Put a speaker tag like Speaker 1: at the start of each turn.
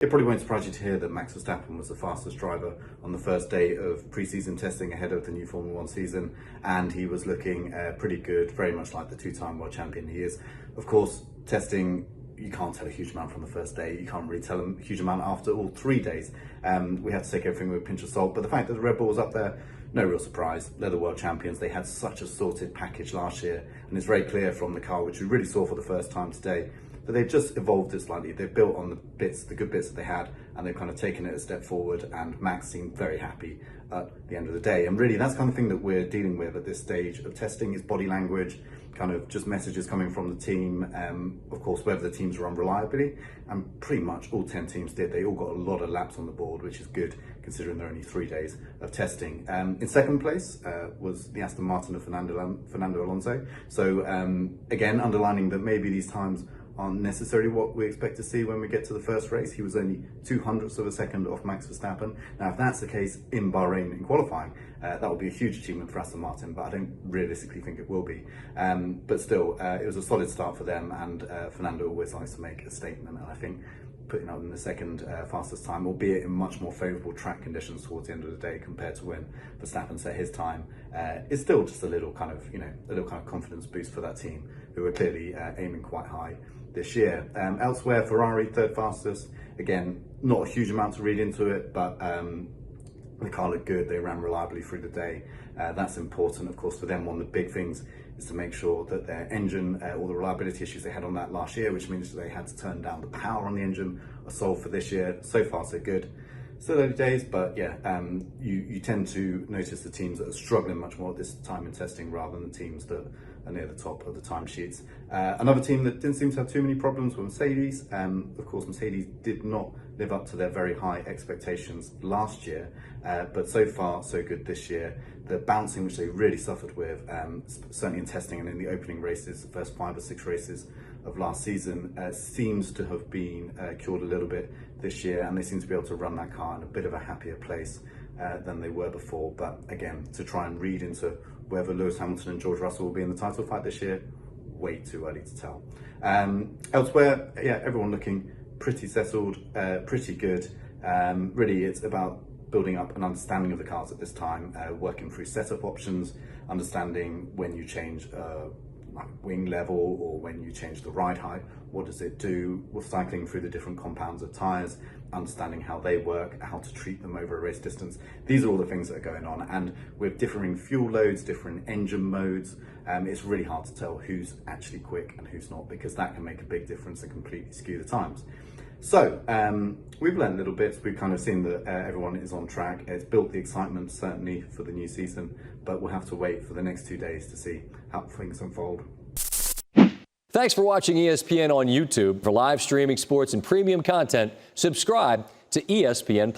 Speaker 1: It probably won't surprise you to hear that Max Verstappen was the fastest driver on the first day of pre-season testing ahead of the new Formula One season, and he was looking pretty good, very much like the two-time world champion he is. Of course, testing, you can't tell a huge amount from the first day. You can't really tell a huge amount after all 3 days. We have to take everything with a pinch of salt, but the fact that the Red Bull was up there, no real surprise. They're the world champions. They had such a sorted package last year, and it's very clear from the car, which we really saw for the first time today, that they've just evolved it slightly. They've built on the good bits that they had, and they've kind of taken it a step forward, and Max seemed very happy at the end of the day. And really, that's the kind of thing that we're dealing with at this stage of testing, is body language, kind of just messages coming from the team. Of course, whether the teams run reliably, and pretty much all 10 teams did. They all got a lot of laps on the board, which is good considering there are only 3 days of testing. In second place was the Aston Martin of Fernando Alonso. So again, underlining that maybe these times aren't necessarily what we expect to see when we get to the first race. He was only 0.02 of a second off Max Verstappen. Now, if that's the case in Bahrain in qualifying, that would be a huge achievement for Aston Martin, but I don't realistically think it will be. But still, it was a solid start for them, and Fernando always likes to make a statement, and I think putting up in the second fastest time, albeit in much more favourable track conditions towards the end of the day compared to when Verstappen set his time, is still just a little kind of confidence boost for that team, who are clearly aiming quite high this year. Elsewhere, Ferrari third fastest. Again, not a huge amount to read into it, but the car looked good. They ran reliably through the day. That's important, of course, for them. One of the big things is to make sure that their engine, all the reliability issues they had on that last year, which means that they had to turn down the power on the engine, are solved for this year. So far, so good. Still early days, but yeah, you tend to notice the teams that are struggling much more at this time in testing rather than the teams that are near the top of the timesheets. Another team that didn't seem to have too many problems were Mercedes. Of course, Mercedes did not live up to their very high expectations last year, but so far so good this year. The bouncing, which they really suffered with, certainly in testing and in the opening races, the first 5 or 6 races of last season, seems to have been cured a little bit this year, and they seem to be able to run that car in a bit of a happier place than they were before. But again, to try and read into whether Lewis Hamilton and George Russell will be in the title fight this year, way too early to tell. Elsewhere, yeah, everyone looking pretty settled, pretty good. Really, it's about building up an understanding of the cars at this time, working through setup options, understanding when you change like wing level or when you change the ride height, what does it do? We're cycling through the different compounds of tyres, understanding how they work, how to treat them over a race distance. These are all the things that are going on, and with differing fuel loads, different engine modes, it's really hard to tell who's actually quick and who's not, because that can make a big difference and completely skew the times. So we've learned little bits. We've kind of seen that everyone is on track. It's built the excitement certainly for the new season, but we'll have to wait for the next 2 days to see how things unfold.
Speaker 2: Thanks for watching ESPN on YouTube. For live streaming sports and premium content, subscribe to ESPN+.